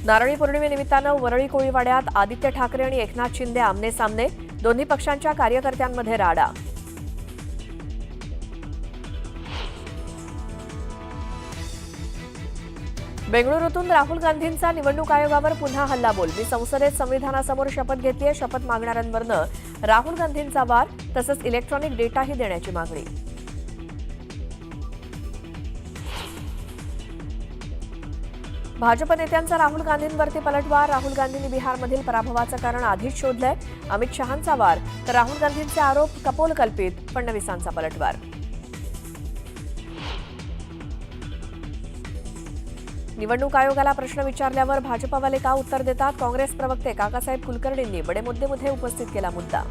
नारळी पौर्णिमेनिमित्तानं वरळी कोळीवाड्यात आदित्य ठाकरे आणि एकनाथ शिंदे आमने सामने, दोन्ही पक्षांच्या कार्यकर्त्यांमध्ये राडा. बेंगळुरूतून राहुल गांधींचा निवडणूक आयोगावर पुन्हा हल्लाबोल. मी संसदेत संविधानासमोर शपथ घेतलीय, शपथ मागणाऱ्यांवरनं राहुल गांधींचा वार, तसंच इलेक्ट्रॉनिक डेटाही देण्याची मागणी. भाजप नेत्यांचा राहुल गांधींवरती पलटवार. राहुल गांधींनी बिहारमधील पराभवाचं कारण आधीच शोधलंय. अमित शहांचा वार, तर राहुल गांधींचे आरोप कपोलकल्पित. फडणवीसांचा पलटवार. निवडणूक आयोगाला प्रश्न विचारल्यावर भाजपवाले का उत्तर देतात? काँग्रेस प्रवक्ते काकासाहेब कुलकर्णींनी बडे मुद्देमध्ये उपस्थित केला मुद्दा.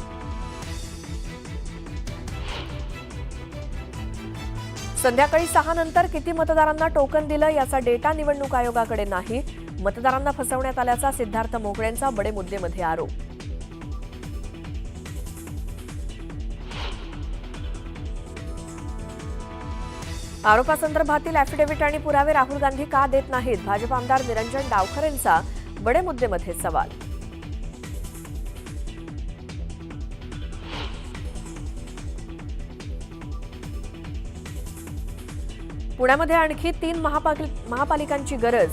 संध्याकाळी 6 नंतर किती मतदारांना टोकन दिलं याचा डेटा निवडणूक आयोगाकडे नाही. मतदारांना फसवण्यात आल्याचा सिद्धार्थ मोकळेंचा बडे मुद्देमध्ये आरोप. आरोपासंदर्भातील ॲफिडेव्हिट आणि पुरावे राहुल गांधी का देत नाहीत? भाजप आमदार निरंजन डावखरेंचा बडे मुद्देमध्ये सवाल. पुण्यामध्ये आणखी 3 महापालिकांची गरज.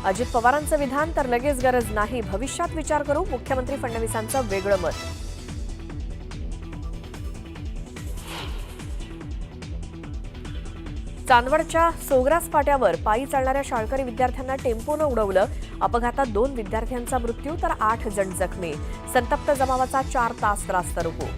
अजित पवारांचं विधान, तर लगेच गरज नाही, भविष्यात विचार करू. मुख्यमंत्री फडणवीसांचं वेगळं मत. चांदवडच्या सोग्रास फाट्यावर पायी चालणाऱ्या शाळकरी विद्यार्थ्यांना टेम्पोनं उडवलं. अपघातात 2 विद्यार्थ्यांचा मृत्यू, तर 8 जण जखमी. संतप्त जमावाचा 4 तास रास्तारोको.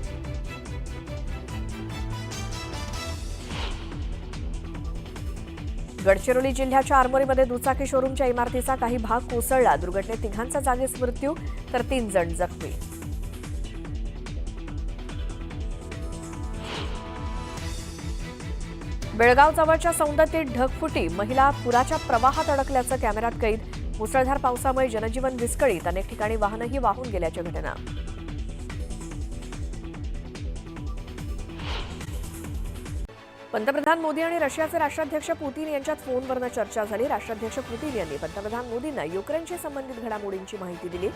गडचिरोली जिल्ह्याच्या आरमोरीमध्ये दुचाकी शोरूमच्या इमारतीचा काही भाग कोसळला. दुर्घटनेत 3घांचा जागीच मृत्यू, तर 3 जण जखमी. बेळगाव जवळच्या सौंदतीत ढगफुटी. महिला पुराच्या प्रवाहात अडकल्याचं कॅमेऱ्यात कैद. मुसळधार पावसामुळे जनजीवन विस्कळीत. अनेक ठिकाणी वाहनही वाहून गेल्याच्या घटना. पंतप्रधान मोदी आणि रशियाचे राष्ट्राध्यक्ष पुतीन यांच्यात फोनवरून चर्चा झाली. राष्ट्राध्यक्ष पुतीन यांनी पंतप्रधान मोदींना युक्रेनशी संबंधित घडामोडींची माहिती दिली.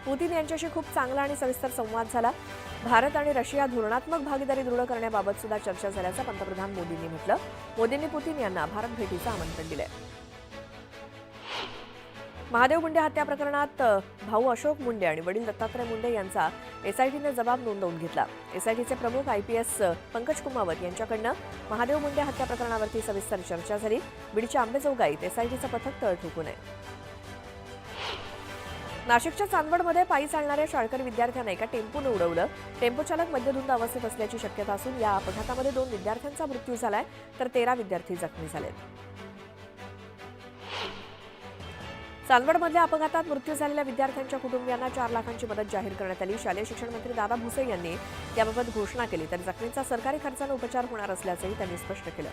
पुतीन यांच्याशी खूप चांगला आणि सविस्तर संवाद झाला. भारत आणि रशिया धोरणात्मक भागीदारी दृढ करण्याबाबत सुद्धा चर्चा झाल्याचं पंतप्रधान मोदींनी म्हटलं. मोदींनी पुतीन यांना भारत भेटीचं आमंत्रण दिलंय. महादेव मुंडे हत्या प्रकरणात भाऊ अशोक मुंडे आणि वडील दत्तात्रय मुंडे यांचा एसआयटीने जबाब नोंदवून घेतला. एसआयटीचे प्रमुख आयपीएस पंकज कुमावत यांच्याकडनं महादेव मुंडे हत्या प्रकरणावरती सविस्तर चर्चा झाली. बीडच्या आंबेजोगाईत एसआयटीचं पथक तळ ठोकून आहे. नाशिकच्या चांदवडमध्ये पायी चालणाऱ्या शाळकरी विद्यार्थ्यांना एका टेम्पोनं उडवलं. टेम्पो चालक मद्यधुंद अवस्थेत असल्याची शक्यता असून या अपघातामध्ये 2 विद्यार्थ्यांचा मृत्यू झालाय, तर 13 विद्यार्थी जखमी झालेत. चांदवडमधल्या अपघातात मृत्यू झालेल्या विद्यार्थ्यांच्या कुटुंबियांना 4 लाखांची मदत जाहीर करण्यात आली. शालेय शिक्षण मंत्री दादा भुसे यांनी याबाबत घोषणा केली, तर जखमींचा सरकारी खर्चाने उपचार होणार असल्याचंही त्यांनी स्पष्ट केलं.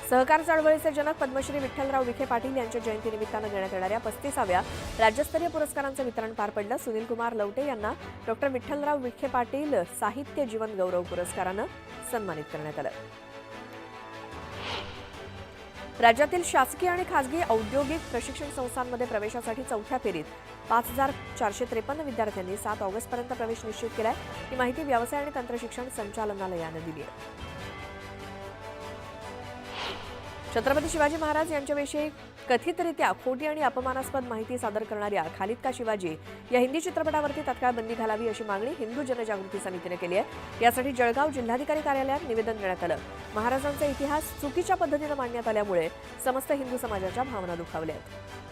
सहकार चळवळीचे जनक पद्मश्री विठ्ठलराव विखे पाटील यांच्या जयंतीनिमित्तानं देण्यात येणाऱ्या 35व्या राज्यस्तरीय पुरस्कारांचं वितरण पार पडलं. सुनील कुमार लवटे यांना डॉ. विठ्ठलराव विखे पाटील साहित्य जीवन गौरव पुरस्कारानं सन्मानित करण्यात आलं. राज्यातील शासकीय आणि खासगी औद्योगिक प्रशिक्षण संस्थांमध्ये प्रवेशासाठी 4थ्या फेरीत 5453 विद्यार्थ्यांनी 7 ऑगस्टपर्यंत प्रवेश निश्चित केलाय. ही माहिती व्यवसाय आणि तंत्रशिक्षण संचालनालयानं दिली आहे. छत्रपती शिवाजी महाराज यांच्याविषयी कथितरित्या खोटी आणि अपमानास्पद माहिती सादर करणाऱ्या खालिद का शिवाजी या हिंदी चित्रपटावरती तत्काळ बंदी घालावी अशी मागणी हिंदू जनजागृती समितीने केली आहे. यासाठी जळगाव जिल्हाधिकारी कार्यालयात निवेदन देण्यात आलं. महाराजांचा इतिहास चुकीच्या पद्धतीनं मांडण्यात आल्यामुळे समस्त हिंदू समाजाच्या भावना दुखावल्या आहेत.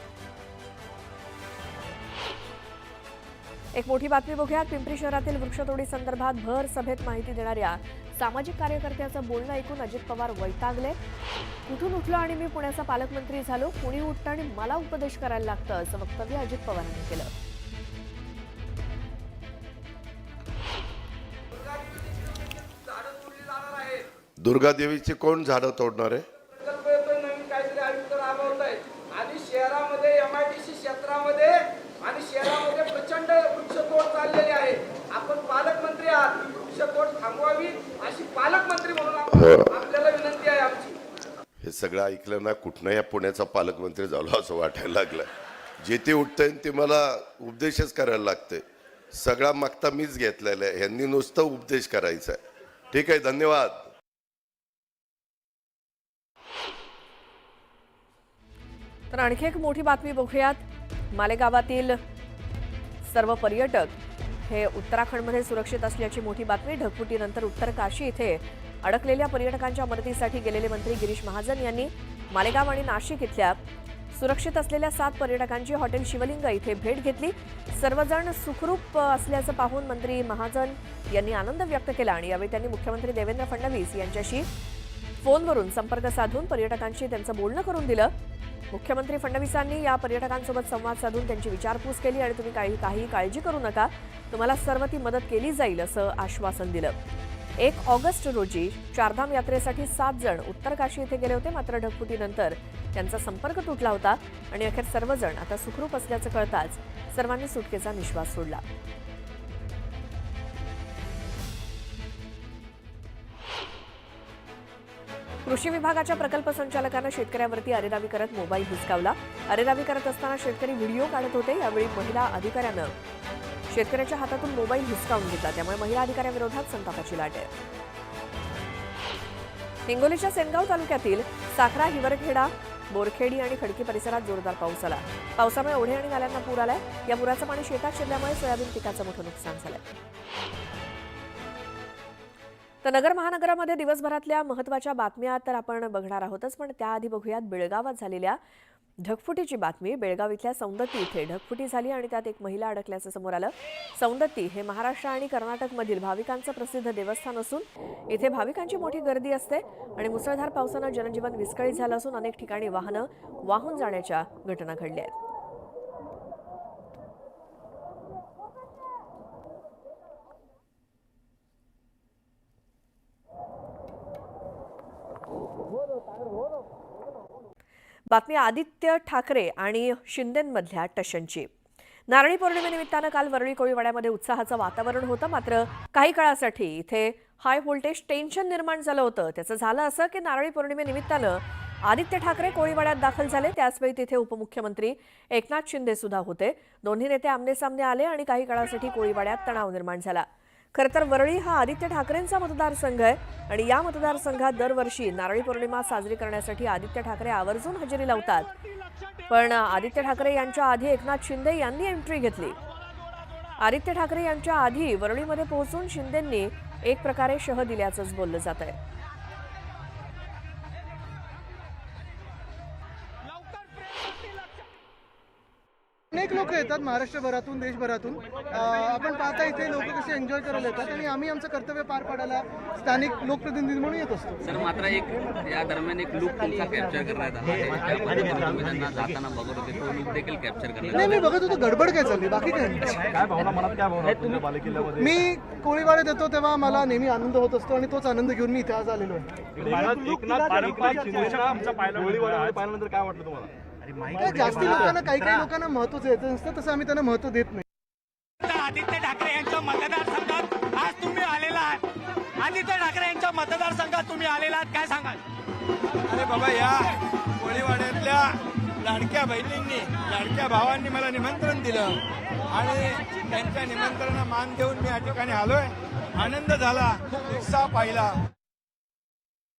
एक मोठी बातमी बघूयात. पिंपरी शहरातील वृक्षतोडी संदर्भात भर सभेत माहिती देणाऱ्या सामाजिक कार्यकर्त्याचं बोलणं ऐकून अजित पवार वैतागले. कुठून उठलो आणि मी पुण्याचा पालकमंत्री झालो, कुणी उठतं आणि मला उपदेश करायला लागतं, असं वक्तव्य अजित पवारांनी केलं. दुर्गादेवीचे कोण झाडं तोडणार आहे? नवीन काहीतरी आयुक्त राबवत आहे आणि शहरामध्ये एमआयडीसी क्षेत्रामध्ये आणि शहरामध्ये प्रचंड वृक्षतोड चाललेली आहे. आपण पालकमंत्री आहात, वृक्षतोड थांबवावी अशी पालकमंत्री म्हणून आपल्याला विनंती आहे आमची. हे सगळं ऐकलं ना कुठनं या पुण्याचा पालकमंत्री झालो असं वाटायला लागलं. जे ते उठतंय ते मला उपदेशच करायला लागते. सगळा मागता मीच घेतलेला आहे, ह्यांनी नुसतं उपदेश करायचा आहे. ठीक आहे, धन्यवाद. तर आणखी एक मोठी बातमी बघूयात. मालेगावातील सर्व पर्यटक हे उत्तराखंडमध्ये सुरक्षित असल्याची मोठी बातमी. ढगफुटीनंतर उत्तर काशी इथे अडकलेल्या पर्यटकांच्या मदतीसाठी गेलेले मंत्री गिरीश महाजन यांनी मालेगाव आणि नाशिक इथल्या सुरक्षित असलेल्या 7 पर्यटकांची हॉटेल शिवलिंग इथे भेट घेतली. सर्वजण सुखरूप असल्याचं पाहून मंत्री महाजन यांनी आनंद व्यक्त केला आणि यावेळी त्यांनी मुख्यमंत्री देवेंद्र फडणवीस यांच्याशी फोनवरून संपर्क साधून पर्यटकांशी त्यांचं बोलणं करून दिलं. मुख्यमंत्री फडणवीसांनी या पर्यटकांसोबत संवाद साधून त्यांची विचारपूस केली आणि तुम्ही काही काळजी करू नका, तुम्हाला सर्व ती मदत केली जाईल असं आश्वासन दिलं. 1 ऑगस्ट रोजी चारधाम यात्रेसाठी 7 जण उत्तर काशी इथे गेले होते. मात्र ढगफुटीनंतर त्यांचा संपर्क तुटला होता आणि अखेर सर्वजण आता सुखरूप असल्याचं कळताच सर्वांनी सुटकेचा निश्वास सोडला. कृषी विभागाच्या प्रकल्प संचालकानं शेतकऱ्यांवरती अरेरावी करत मोबाईल हिसकावला. अरेरावी करत असताना शेतकरी व्हिडिओ काढत होते. यावेळी महिला अधिकाऱ्यानं शेतकऱ्याच्या हातातून मोबाईल हिसकावून घेतला. त्यामुळे महिला अधिकाऱ्यांविरोधात संतापाची लाट आहे. हिंगोलीच्या सेनगाव तालुक्यातील साखरा, हिवरखेडा, बोरखेडी आणि खडकी परिसरात जोरदार पाऊस आला. पावसामुळे ओढे आणि नाल्यांना पूर आलाय. या पुराचं पाणी शेतात शिरल्यामुळे सोयाबीन पिकाचं मोठं नुकसान झालंय. तर नगर महानगरामध्ये दिवसभरातल्या महत्त्वाच्या बातम्या तर आपण बघणार आहोतच, पण त्याआधी बघूयात बेळगावात झालेल्या ढगफुटीची बातमी. बेळगाव इथल्या सौंदत्ती इथे ढगफुटी झाली आणि त्यात एक महिला अडकल्याचं समोर आलं. सौंदत्ती हे महाराष्ट्र आणि कर्नाटकमधील भाविकांचं प्रसिद्ध देवस्थान असून इथे भाविकांची मोठी गर्दी असते आणि मुसळधार पावसानं जनजीवन विस्कळीत झालं असून अनेक ठिकाणी वाहनं वाहून जाण्याच्या घटना घडल्या आहेत. बातमी आदित्य ठाकरे आणि शिंदेंमधल्या टशनची. नारळी पौर्णिमेनिमित्तानं काल वरळी कोळीवाड्यामध्ये उत्साहाचं वातावरण होतं. मात्र काही काळासाठी इथे हाय व्होल्टेज टेन्शन निर्माण झालं होतं. त्याचं झालं असं की नारळी पौर्णिमेनिमित्तानं आदित्य ठाकरे कोळीवाड्यात दाखल झाले. त्याचवेळी तिथे उपमुख्यमंत्री एकनाथ शिंदे सुद्धा होते. दोन्ही नेते आमनेसामने आले आणि काही काळासाठी कोळीवाड्यात तणाव निर्माण झाला. खरं तर वरळी हा आदित्य ठाकरेंचा मतदारसंघ आहे आणि या मतदारसंघात दरवर्षी नारळी पौर्णिमा साजरी करण्यासाठी आदित्य ठाकरे आवर्जून हजेरी लावतात. पण आदित्य ठाकरे यांच्या आधी एकनाथ शिंदे यांनी एंट्री घेतली. आदित्य ठाकरे यांच्या आधी वरळीमध्ये पोहोचून शिंदेंनी एक प्रकारे शह दिल्याचंच बोललं जात आहे. अनेक लोक येतात महाराष्ट्रभरातून, देशभरातून. आपण पाहता इथे लोक कसे एन्जॉय करायला येतात आणि आम्ही आमचं कर्तव्य पार पाडायला स्थानिक लोकप्रतिनिधी म्हणून येत असतो. सर, मात्र एक या दरम्यान एक लुक तुमचा कॅप्चर करण्यात आला आहे. त्या पद्धतीने तुम्ही त्यांना जाताना बघत होते, तो लुक देखील कॅप्चर करण्यात नाही, मी बघत होतो गडबड काय चालली, बाकी काय मी कोळीवाड्यात येतो तेव्हा मला नेहमी आनंद होत असतो आणि तोच आनंद घेऊन मी इथे आज आलेलो आहे. जास्ती लोकांना काही लोकांना महत्त्वाचं येतं नसतं, तसं आम्ही त्यांना महत्त्व देत नाही. आदित्य ठाकरे यांच्या मतदारसंघात आज तुम्ही आलेला आहात. आदित्य ठाकरे यांच्या मतदारसंघात तुम्ही आलेला आहात, काय सांगाल? अरे बाबा, या कोळीवाड्यातल्या लाडक्या बहिणींनी, लाडक्या भावांनी मला निमंत्रण दिलं आणि त्यांच्या निमंत्रणाला मान देऊन मी या ठिकाणी आलोय. आनंद झाला, उत्साह पाहिला.